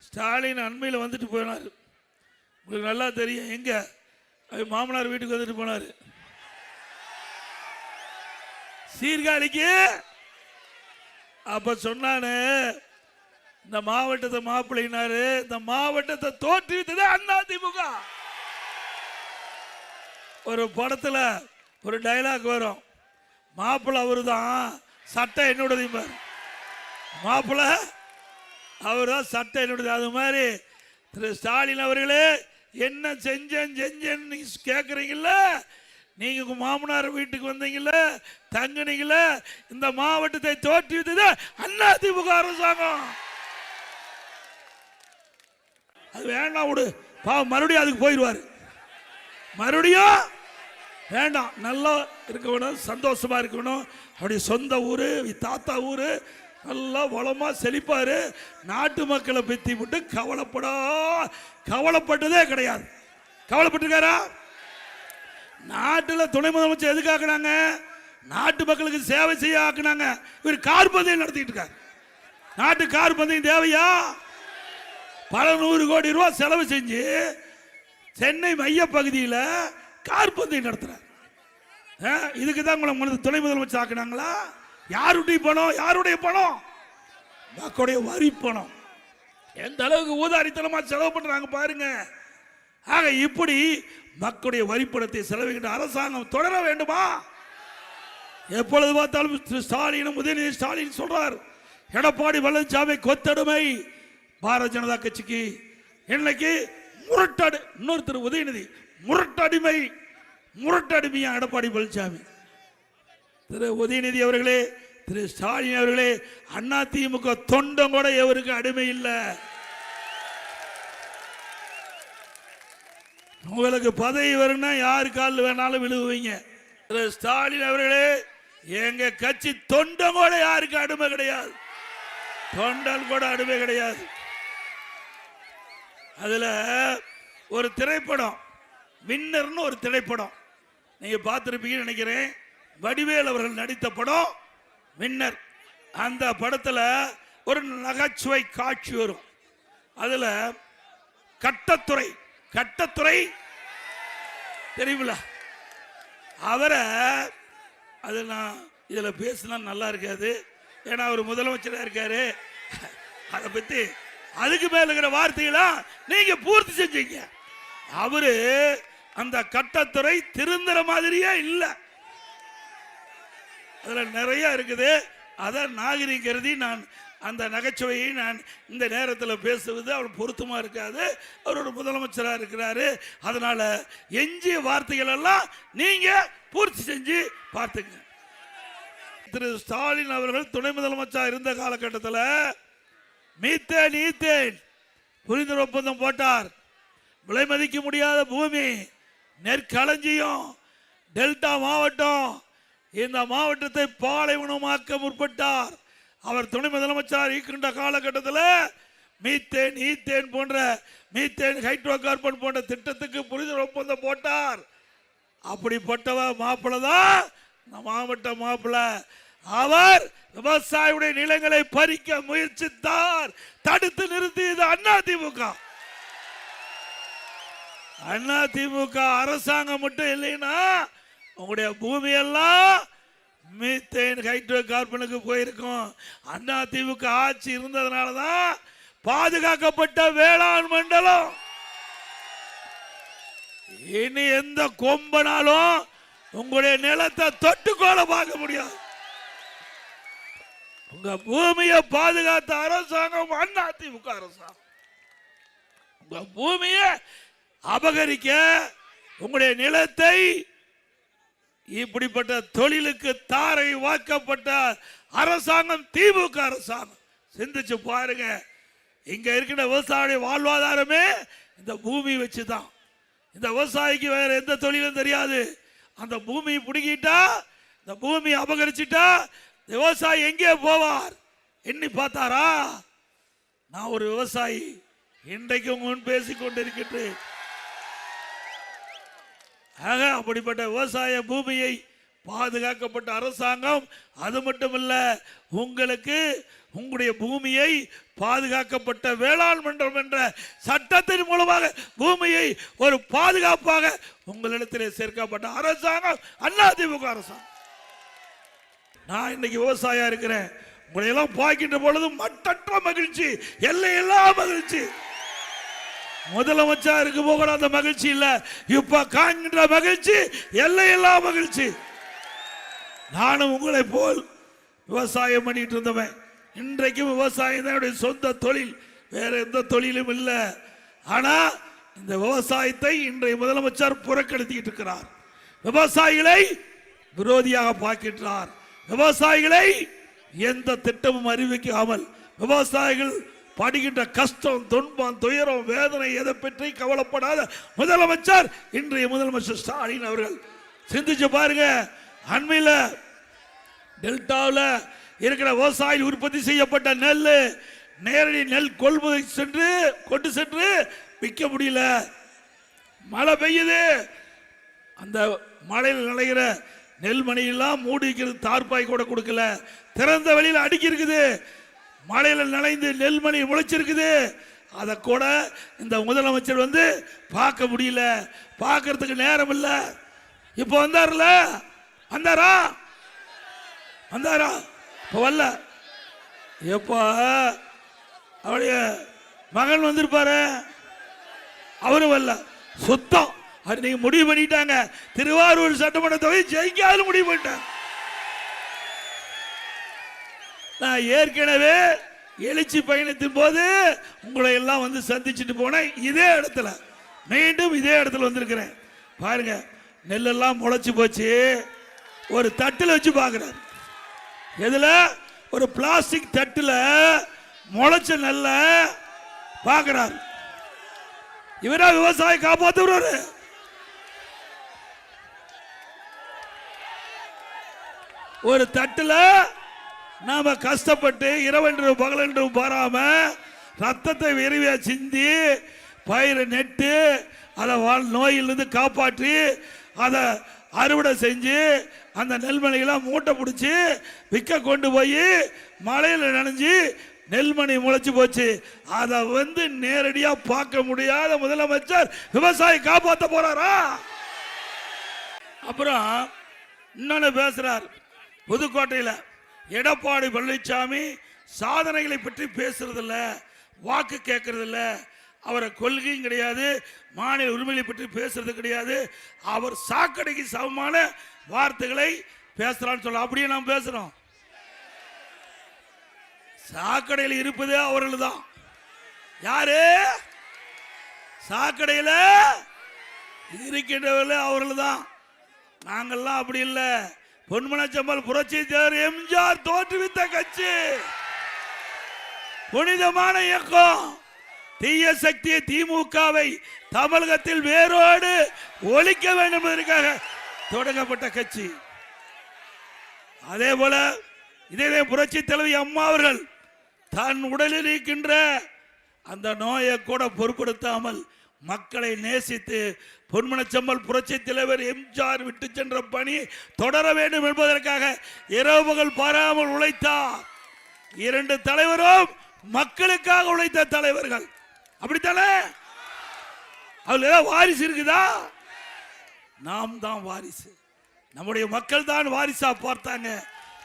ஸ்டாலின் அண்மையில் வந்துட்டு போனார். உங்களுக்கு நல்லா தெரியும். எங்க மாமனார் வீட்டுக்கு வந்துட்டு போனார். சீர்காழிக்கு. அப்ப சொன்னானு இந்த மாவட்டத்தை மாப்பிள்ளைனாரு. இந்த மாவட்டத்தை தோற்றுவித்தது அதிமுக. ஒரு படத்துல ஒரு டைலாக் வரும், மாப்பிள்ள அவரு தான், சட்டம் என்னோடது. மாப்பிள்ள அவர் தான், சட்டம் என்னோடது. அது மாதிரி திரு ஸ்டாலின் அவர்களே, என்ன செஞ்சேன்னு கேட்குறீங்கல்ல, நீங்க உங்க மாமனார் வீட்டுக்கு வந்தீங்கல்ல, தங்குனீங்கல்ல, இந்த மாவட்டத்தை தோற்றுவித்தது அதிமுக அரசாங்கம். அது வேண்டாம் விடு, பாவம் மறுபடியும் அதுக்கு போயிடுவாரு. மறுபடியும் வேண்டாம், நல்லா இருக்கணும், சந்தோஷமா இருக்கணும். அவருடைய சொந்த ஊரு, தாத்தா ஊரு, நல்லா வளமா செழிப்பாரு. நாட்டு மக்களை பத்தி விட்டு கவலைப்பட்டதே கிடையாது. கவலைப்பட்டிருக்காரா? நாட்டில் துணை முதலமைச்சர் எதுக்கு ஆக்குனாங்க? நாட்டு மக்களுக்கு சேவை செய்ய ஆக்குனாங்க. இவர் கார் பந்தயம் நடத்திட்டு இருக்காரு. நாட்டு கார் பந்தயம் தேவையா? பல 100 கோடி ரூபாய் செலவு செஞ்சு சென்னை மைய பகுதியில் கார் பந்தயம் நடத்துறாரு. இதுக்கு தான் உங்களை துணை முதலமைச்சர் ஆக்குனாங்களா? யாருடைய பணம்? யாருடைய பணம்? மக்களுடைய வரி பணம். எந்த அளவுக்கு ஊதாரித்தனமா செலவு பண்றாங்க பாருங்க. ஆக இப்படி மக்களுடைய வரிப்பணத்தை செலவிக்கின்ற அரசாங்கம் தொடர வேண்டுமா? எப்பொழுது பார்த்தாலும் ஸ்டாலினும் உதயநிதி ஸ்டாலின் சொல்றார், எடப்பாடி பழனிசாமி கொத்தடிமை பாரதிய ஜனதா கட்சிக்கு. இன்னைக்கு முரட்டடு, இன்னொருத்தர் உதயநிதி முரட்டடிமையா எடப்பாடி பழனிசாமி. திரு உதயநிதி அவர்களே, திரு ஸ்டாலின் அவர்களே, அதிமுக தொண்டம் கூட எவருக்கு அடிமை இல்லை. உங்களுக்கு பதவி வரும்னா யாரு காலில் வேணாலும் விழுவுவீங்க. திரு ஸ்டாலின் அவர்களே, எங்க கட்சி தொண்டம் கூட யாருக்கு அடிமை கிடையாது. தொண்டல் கூட அடிமை கிடையாது. அதுல ஒரு திரைப்படம், வின்னர்னு ஒரு திரைப்படம் நீங்க பார்த்திருப்பீங்கன்னு நினைக்கிறேன். வடிவேல் அவர்கள் நடித்த படம் வின்னர். அந்த படத்துல ஒரு நகைச்சுவை காட்சி வரும். அதுல கட்டத்துறை தெரியுமில்ல, அவரை அது நான் இதுல பேசினா நல்லா இருக்காது. ஏன்னா அவர் முதலமைச்சராக இருக்காரு. அதை பத்தி அதுக்கு மேல இருக்கிற வார்த்தைகளா நீங்க பூர்த்தி செஞ்சீங்க. அவரு அந்த கட்டத்துறை திருந்துற மாதிரியே இல்லை. அதுல நிறைய இருக்குது. அதை நாகரிகருதி நான் அந்த நகைச்சுவையை நான் இந்த நேரத்தில் பேசுவது அவர் பொருத்தமா இருக்காது. அவரோட முதலமைச்சராக இருக்கிறாரு. அதனால எஞ்சிய வார்த்தைகள் எல்லாம் நீங்க பூர்த்தி செஞ்சு பார்த்துங்க. திரு ஸ்டாலின் அவர்கள் துணை முதலமைச்சர் இருந்த காலகட்டத்தில் மீத்தேன் புரிந்துணர்வு ஒப்பந்தம் போட்டார். விலை மதிக்க முடியாத பூமி, நெற்களஞ்சியம், டெல்டா மாவட்டம், இந்த மாவட்டத்தை பாலைவனமாக்க முற்பட்டார். அவர் துணை முதலமைச்சர் இருக்கின்ற காலகட்டத்தில் மீத்தேன் போன்ற மீத்தேன் ஹைட்ரோ கார்பன் போன்ற திட்டத்துக்கு புரிந்துணர்வு ஒப்பந்தம் போட்டார். அப்படிப்பட்டவ மாப்பிள்ள தான் இந்த மாவட்ட மாப்பிள்ள. அவர் விவசாயியுடைய நிலங்களை பறிக்க முயற்சித்தார். தடுத்து நிறுத்தியது அதிமுக அரசாங்கம் மட்டும் இல்லைன்னா உங்களுடைய பூமியெல்லாம் மீத்தேன் ஹைட்ரோ கார்பனுக்கு போயிருக்கும். அதிமுக ஆட்சி இருந்ததுனாலதான் பாதுகாக்கப்பட்ட வேளாண் மண்டலம். இனி எந்த கொம்பனாலும் உங்களுடைய நிலத்தை தொட்டுக்கோல பார்க்க முடியாது. உங்க பூமியை பாதுகாத்த அரசாங்கம் அதிமுக அரசாங்கம். உங்க பூமியை அபகரிக்க, உங்களுடைய நிலத்தை இப்படிப்பட்ட தொழிலுக்கு தாரை வாக்கப்பட்ட அரசாங்கம் திமுக அரசாங்கம். சிந்திச்சு பாருங்க. இங்க இருக்கிற விவசாய வாழ்வாதாரமே இந்த பூமி வச்சுதான். இந்த விவசாயிக்கு வேற எந்த தொழிலும் தெரியாது. அந்த பூமியை பிடிக்கிட்டா, இந்த பூமியை அபகரிச்சுட்டா விவசாயி எங்கே போவார்? எண்ணி பார்த்தாரா? நான் ஒரு விவசாயி, இன்றைக்கு முன் பேசிக் கொண்டிருக்கின்றேன். ஆக அப்படிப்பட்ட விவசாய பூமியை பாதுகாக்கப்பட்ட அரசாங்கம். அது மட்டுமல்ல, உங்களுக்கு உங்களுடைய பூமியை பாதுகாக்கப்பட்ட வேளாண் மன்றம் என்ற சட்டத்தின் மூலமாக பூமியை ஒரு பாதுகாப்பாக உங்களிடத்திலே சேர்க்கப்பட்ட அரசாங்கம் அதிமுக அரசாங்கம். நான் இன்னைக்கு விவசாயியா இருக்கிறேன். உங்களை எல்லாம் பார்க்கின்ற பொழுது மட்டற்ற மகிழ்ச்சி, எல்லையில்லா மகிழ்ச்சி. முதலமைச்சர் இருக்கும் போது அந்த மகிழ்ச்சி இல்ல, இப்ப காண்கின்ற மகிழ்ச்சி எல்லையில்லா மகிழ்ச்சி. நானும் உங்களை போல் விவசாயம் பண்ணிட்டு இருந்தவன். இன்றைக்கும் விவசாயம் தான் என்னுடைய சொந்த தொழில், வேற எந்த தொழிலும் இல்லை. ஆனா இந்த விவசாயத்தை இன்றைய முதலமைச்சர் புறக்கணித்துக்கிட்டு இருக்கிறார். விவசாயிகளை விரோதியாக பார்க்கின்றார். விவசாயிகளை எந்த திட்டமும் அறிவிக்காமல், விவசாயிகள் படுகின்ற கஷ்டம், துன்பம், துயரம், வேதனை எதை பற்றி கவலைப்படாத முதலமைச்சர் இன்றைய முதலமைச்சர் ஸ்டாலின் அவர்கள். சிந்திச்சு பாருங்க. அண்மையில் டெல்டாவில் இருக்கிற விவசாயி உற்பத்தி செய்யப்பட்ட நெல் நேரடி நெல் கொள்முதல் கொண்டு சென்று விற்க முடியல. மழை பெய்யுது, அந்த மழையில் நனைகிற நெல்மணியெல்லாம் மூடி வைக்கிறது, தார்பாய் கூட கொடுக்கல, திறந்த வெளியில் அடுக்கி இருக்குது. மழையில் நனைந்து நெல்மணி முளைச்சிருக்குது, அதை கூட இந்த முதலமைச்சர் வந்து பார்க்க முடியல, பார்க்கறதுக்கு நேரம் இல்லை. இப்போ வந்தார்ல, வந்தாரா இப்போ வரல. எப்போ அவருடைய மகன் வந்திருப்பாரு, அவரும் வரல. சுத்தம் அது நீங்க முடிவு பண்ணிட்டாங்க. திருவாரூர் சட்டமன்ற தொகுதி ஜெயிக்காது முடிவு பண்ணிட்டாங்க. நான் ஏற்கனவே எழுச்சி பயணத்தின் போது உங்களை எல்லாம் வந்து சந்திச்சுட்டு போனேன். இதே இடத்துல மீண்டும் இதே இடத்துல வந்திருக்கிறேன். பாருங்க, நெல்லெல்லாம் முளைச்சு போச்சு. ஒரு தட்டில் வச்சு பார்க்குறாரு. எதுல? ஒரு பிளாஸ்டிக் தட்டில் முளைச்ச நெல்ல பார்க்கிறார். இவரா விவசாய காப்பாற்றுறாரு. ஒரு தட்டில் நாம கஷ்டப்பட்டு இரவென்று பகலென்று பாராம ரத்தத்தை விரைவியா சிந்தி பயிரை நெட்டு அதை நோயிலிருந்து காப்பாற்றி அதை அறுவடை செஞ்சு அந்த நெல்மணியெல்லாம் மூட்டை பிடிச்சி விற்க கொண்டு போய் மழையில் நனைஞ்சு நெல்மணி முளைச்சு போச்சு. அதை வந்து நேரடியா பார்க்க முடியாத முதலமைச்சர் விவசாயி காப்பாற்ற போறாரா? அப்புறம் இன்னொன்னு பேசுறார். புதுக்கோட்டையில் எடப்பாடி பழனிசாமி சாதனைகளை பற்றி பேசுறதில்ல, வாக்கு கேட்கறதில்ல, அவரை கொள்கையும் கிடையாது, மாநில உரிமைகளை பற்றி பேசுறது கிடையாது. அவர் சாக்கடைக்கு சமமான வார்த்தைகளை பேசுறான்னு சொல்ல. அப்படியே நாம் பேசுறோம். சாக்கடையில் இருப்பது அவர்கள் தான். யாரு? சாக்கடையில் இருக்கின்றவர்கள் அவர்கள் தான். நாங்கள்லாம் அப்படி இல்லை. பொன்மனச்செம்மல் புரட்சி தலைவர் எம்ஜிஆர் தோற்றுவித்த கட்சி, புனிதமான இயக்கம். தீய சக்தியை திமுகவை தமிழகத்தில் வேரோடு ஒழிக்க வேண்டும் என்பதற்காக தொடங்கப்பட்ட கட்சி. அதே போல இதே புரட்சி தலைவி அம்மா அவர்கள் தன் உடலில் இருக்கின்ற அந்த நோயை கூட பொருட்படுத்தாமல் மக்களை நேசித்து பொன்மனச்செம்மல் புரட்சி தலைவர் எம்ஜிஆர் விட்டு சென்ற பணி தொடர வேண்டும் என்பதற்காக இரவு பகல் பாராமல் உழைத்தார். இரண்டு தலைவரும் மக்களுக்காக உழைத்த தலைவர்கள். அப்படித்தானே? அவர்கள் ஏதாவது வாரிசு இருக்குதா? நாம் தான் வாரிசு. நம்முடைய மக்கள் தான் வாரிசா பார்த்தாங்க.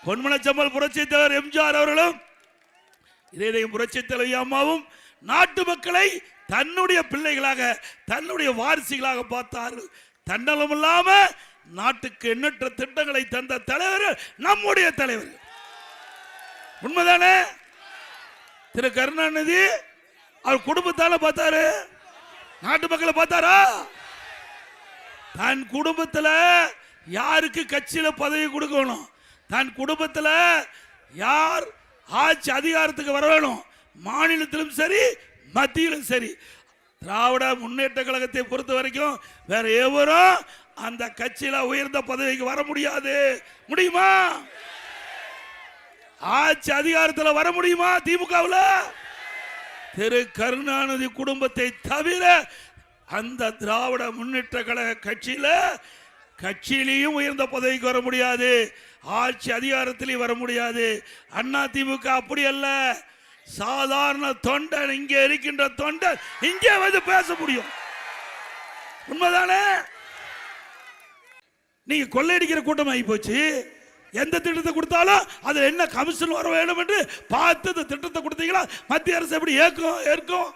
பொன்மனச்செம்மல் புரட்சி தலைவர் எம்ஜிஆர் அவர்களும் இதே புரட்சி தலைவி அம்மாவும் நாட்டு மக்களை தன்னுடைய பிள்ளைகளாக தன்னுடைய வாரிசுகளாக பார்த்தார்கள். தன்னலம் இல்லாம நாட்டுக்கு எண்ணற்ற திட்டங்களை தந்த தலைவர்கள் நம்முடைய தலைவர்கள். உண்மைதானே? திரு கருணாநிதி அவர் குடும்பத்தால பார்த்தாரு, நாட்டு மக்களை பார்த்தாரா? தன் குடும்பத்தில் யாருக்கு கட்சியில பதவி கொடுக்கணும், தன் குடும்பத்தில் யார் ஆட்சி அதிகாரத்துக்கு வர வேணும், மாநிலத்திலும் சரி மத்தியிலும் சரி. திராவிட முன்னேற்ற கழகத்தை பொறுத்த வரைக்கும் வேற எவரும் அந்த கட்சியில உயர்ந்த பதவிக்கு வர முடியாது. முடியுமா? ஆட்சி அதிகாரத்தில் வர முடியுமா திமுகவில்? திரு கருணாநிதி குடும்பத்தை தவிர அந்த திராவிட முன்னேற்ற கழக கட்சியில கட்சியிலையும் உயர்ந்த பதவிக்கு வர முடியாது, ஆட்சி அதிகாரத்திலையும் வர முடியாது. அதிமுக அப்படி அல்ல. சாதாரண தொண்டன், இங்கே இருக்கின்ற தொண்டன் இங்கே வந்து பேச முடியும். உண்மைதானே? நீங்க கொள்ளையடிக்கிற கூட்டம் ஆகி போச்சு. எந்த திட்டத்தை கொடுத்தாலும் அதுல என்ன கமிஷன் வர வேண்டும் என்று பார்த்து இந்த திட்டத்தை கொடுத்தீங்களா? மத்திய அரசு எப்படி ஏற்கும்?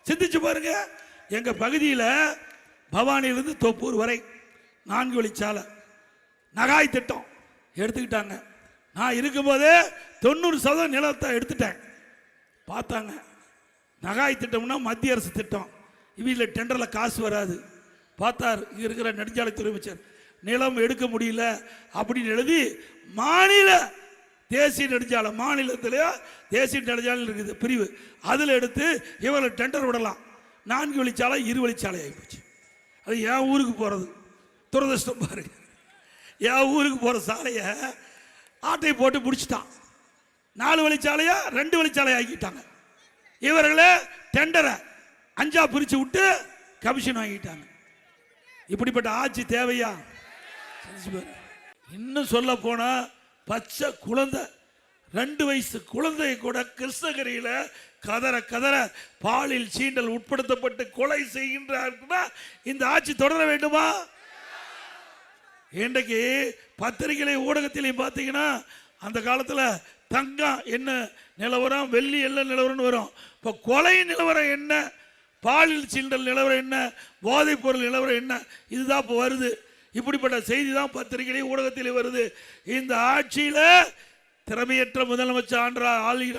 சிந்திச்சு பாருங்க. எங்க பகுதியில் பவானியிலிருந்து தொப்பூர் வரை 4 வழிச்சாலை நகாய் திட்டம் எடுத்துக்கிட்டாங்க. நான் இருக்கும்போதே 90% நிலத்தை எடுத்துட்டேன். பார்த்தாங்க, நகாய் திட்டம்னா மத்திய அரசு திட்டம், இவங்கள டெண்டரில் காசு வராது. பார்த்தார் இங்க இருக்கிற நெடுஞ்சாலைத்துறை அமைச்சர், நிலம் எடுக்க முடியல அப்படின்னு எழுதி மாநில தேசிய நெடுஞ்சாலை, மாநிலத்திலேயோ தேசிய நெடுஞ்சாலை இருக்குது பிரிவு, அதில் எடுத்து இவங்களை டெண்டர் விடலாம். 4 வழிச்சாலை 2 வழிச்சாலை ஆகிப்போச்சு. அது என் ஊருக்கு போகிறது துரதிருஷ்டம் பாருங்க. என் ஊருக்கு போகிற சாலையை ஆட்டை போட்டு முடிச்சுட்டான். 4 வழிச்சாலையா 2 வழிச்சாலை ஆக்கிட்டாங்க. இவர்களே டெண்டரை 5ஆ பிரித்து விட்டு கமிஷன் வாங்கிட்டாங்க. இப்படிப்பட்ட ஆட்சி தேவையா? இன்னும் சொல்ல போனா பச்சை குழந்தை, 2 வயசு குழந்தையை கூட கிருஷ்ணகிரியில கதற கதற பாலில் சீண்டல் உட்படுத்தப்பட்டு கொலை செய்கின்றார்னா இந்த ஆட்சி தொடர வேண்டுமா? இன்றைக்கு பத்திரிகை ஊடகத்திலையும் பார்த்தீங்கன்னா அந்த காலத்தில் தங்கம் என்ன நிலவரம், வெள்ளி எல்லாம் நிலவரம் வரும். இப்போ கொலை நிலவரம் என்ன, பாலியல் சீண்டல் நிலவரம் என்ன, போதைப் பொருள் நிலவரம் என்ன, இதுதான் இப்போ வருது. இப்படிப்பட்ட செய்தி தான் பத்திரிகை ஊடகத்திலே வருது. இந்த ஆட்சியில திறமையற்ற முதலமைச்சர்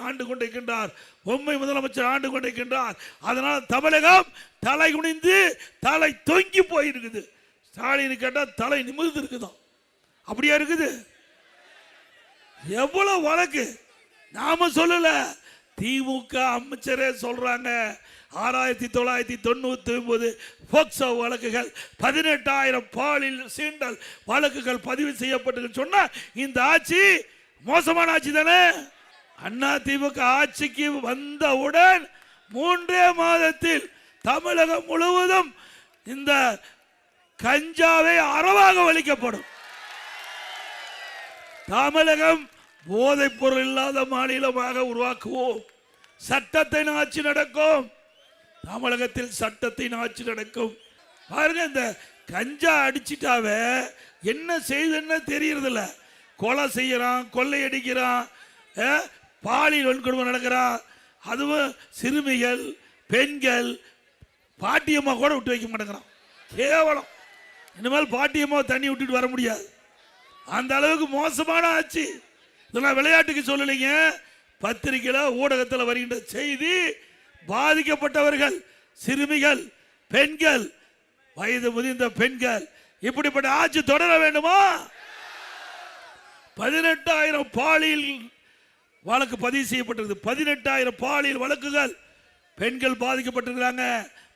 ஆண்டு கொண்டிருக்கின்றார், பொம்மை முதலமைச்சர் ஆண்டு கொண்டிருக்கின்றார். அதனால் தமிழகம் தலை குனிந்து தலை தொங்கி போயிருக்குது. ஸ்டாலின் கேட்டால் தலை நிமிர்ந்து இருக்குதான். அப்படியா இருக்குது? எவ்வளவு வழக்கு நாம சொல்லல, திமுக அமைச்சரே சொல்றாங்க. 1999 போக்சோ வழக்குகள் 18,000 பாலியல் சீண்டல் வழக்குகள் பதிவு செய்யப்பட்டு சொன்னா இந்த ஆட்சி மோசமான ஆட்சி தானே? அண்ணா திமுக ஆட்சிக்கு வந்தவுடன் 3 மாதத்தில் தமிழகம் முழுவதும் இந்த கஞ்சாவை அறவாக ஒழிக்கப்படும். தமிழகம் போதைப் பொருள் இல்லாத மாநிலமாக உருவாக்குவோம். சட்டத்தின் ஆட்சி நடக்கும். தமிழகத்தில் சட்டத்தின் ஆட்சி நடக்கும். பாருங்க, இந்த கஞ்சா அடிச்சிட்டாவே என்ன செய்யுதுன்னு தெரியறதில்ல. கொலை செய்யறான், கொள்ளை அடிக்கிறான், பாலியல் வன்கொடுமை நடக்கிறான். அதுவும் சிறுமிகள், பெண்கள், பாட்டியம்மா கூட விட்டு வைக்க மாட்டேங்கிறான். கேவலம். இனிமேல் பாட்டியம்மா தண்ணி விட்டுட்டு வர முடியாது. அந்த அளவுக்கு மோசமான ஆட்சி. இதெல்லாம் விளையாட்டுக்கு சொல்லலைங்க, பத்திரிகையில் ஊடகத்தில் வருகின்ற செய்தி. பாதிக்கப்பட்டவர்கள் சிறுமிகள், பெண்கள், வயது முதிர்ந்த பெண்கள். இப்படிப்பட்ட ஆட்சி தொடர வேண்டுமா? 18,000 பாலியல் வழக்கு பதிவு செய்யப்பட்டிருக்கு. 18,000 பாலியல் வழக்குகள். பெண்கள் பாதிக்கப்பட்டிருக்கிறாங்க.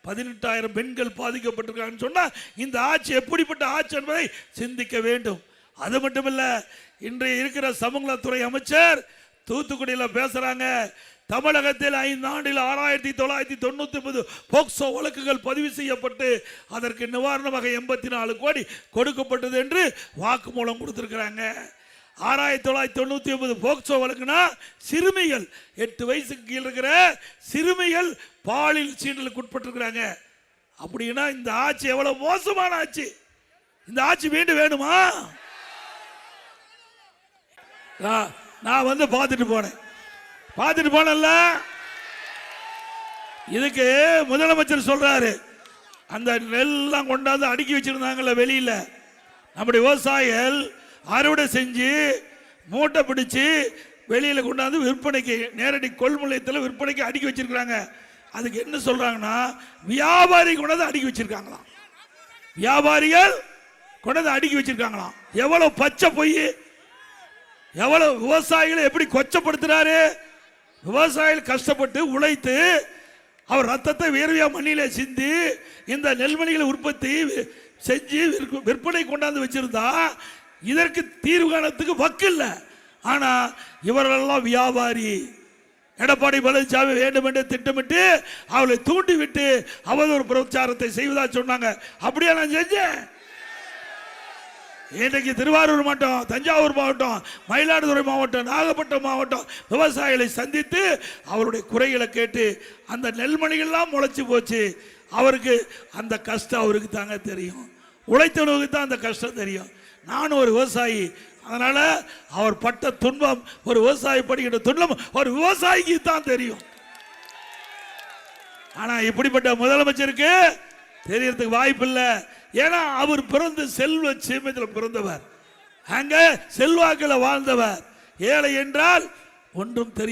18,000 பெண்கள் பாதிக்கப்பட்டிருக்காங்கன்னு சொன்னா இந்த ஆட்சி எப்படிப்பட்ட ஆட்சி என்பதை சிந்திக்க வேண்டும். அது மட்டுமல்ல, இன்றைய இருக்கிற சமூகத்துறை அமைச்சர் தூத்துக்குடியில் பேசுறாங்க. தமிழகத்தில் 5 ஆண்டில் 6,999 போக்சோ வழக்குகள் பதிவு செய்யப்பட்டு அதற்கு நிவாரணமாக 84 கோடி கொடுக்கப்பட்டது என்று வாக்குமூலம் கொடுத்திருக்கிறாங்க. 6,999 போக்சோ வழக்குனா சிறுமிகள், 8 வயசுக்கு கீழ் இருக்கிற சிறுமிகள் பாலியல் சீண்டலுக்கு உட்பட்டிருக்கிறாங்க. அப்படின்னா இந்த ஆட்சி எவ்வளவு மோசமான ஆட்சி. இந்த ஆட்சி மீண்டும் வேணுமா? நான் வந்து பார்த்துட்டு போனேன்ல. இதுக்கு முதலமைச்சர் சொல்றாரு, அந்த நெல்லாம் கொண்டாந்து அடுக்கி வச்சிருந்தாங்கல்ல வெளியில, நம்முடைய விவசாயிகள் அறுவடை செஞ்சு மூட்டை பிடிச்சு வெளியில கொண்டாந்து விற்பனைக்கு, நேரடி கொள்முதலத்தில் விற்பனைக்கு அடுக்கி வச்சிருக்காங்க. அதுக்கு என்ன சொல்றாங்கன்னா, வியாபாரி கொண்டாந்து அடுக்கி வச்சிருக்காங்களாம். வியாபாரிகள் கொண்டாந்து அடுக்கி வச்சிருக்காங்களாம். எவ்வளவு பச்சை பொய்! எவ்வளவு விவசாயிகளை எப்படி கொச்சப்படுத்துறாரு! விவசாயிகள் கஷ்டப்பட்டு உழைத்து அவர் ரத்தத்தை வேர்வையா மண்ணிலே சிந்தி இந்த நெல்மணிகளை உற்பத்தி செஞ்சு விற்பனை கொண்டாந்து வச்சிருந்தா இதற்கு தீர்வு காணத்துக்கு வக்கு இல்லை. ஆனா இவர்களெல்லாம் வியாபாரி. எடப்பாடி பழனிசாமி வேண்டும் என்று திட்டமிட்டு அவளை தூண்டி விட்டு அவதூறு பிரச்சாரத்தை செய்வதா சொன்னாங்க. அப்படியே நான் செஞ்சேன். இன்றைக்கு திருவாரூர் மாவட்டம், தஞ்சாவூர் மாவட்டம், மயிலாடுதுறை மாவட்டம், நாகப்பட்டினம் மாவட்டம் விவசாயிகளை சந்தித்து அவருடைய குறைகளை கேட்டு அந்த நெல்மணிகள்லாம் முளைச்சு போச்சு. அவருக்கு அந்த கஷ்டம் அவருக்கு தாங்க தெரியும். உழைத்தவனுக்கு தான் அந்த கஷ்டம் தெரியும். நானும் ஒரு விவசாயி, அதனால அவர் பட்ட துன்பம், ஒரு விவசாயி படுகின்ற துன்பம் ஒரு விவசாயிக்கு தான் தெரியும். ஆனா இப்படிப்பட்ட முதலமைச்சருக்கு தெரியறதுக்கு வாய்ப்பு இல்லை. ஏன்னா அவர் பிறந்து செல்வ சீமையில் பிறந்தவர், அங்க செல்வாக்கில் வாழ்ந்தவர். ஏழை என்றால் ஒன்றும் தெரியும்.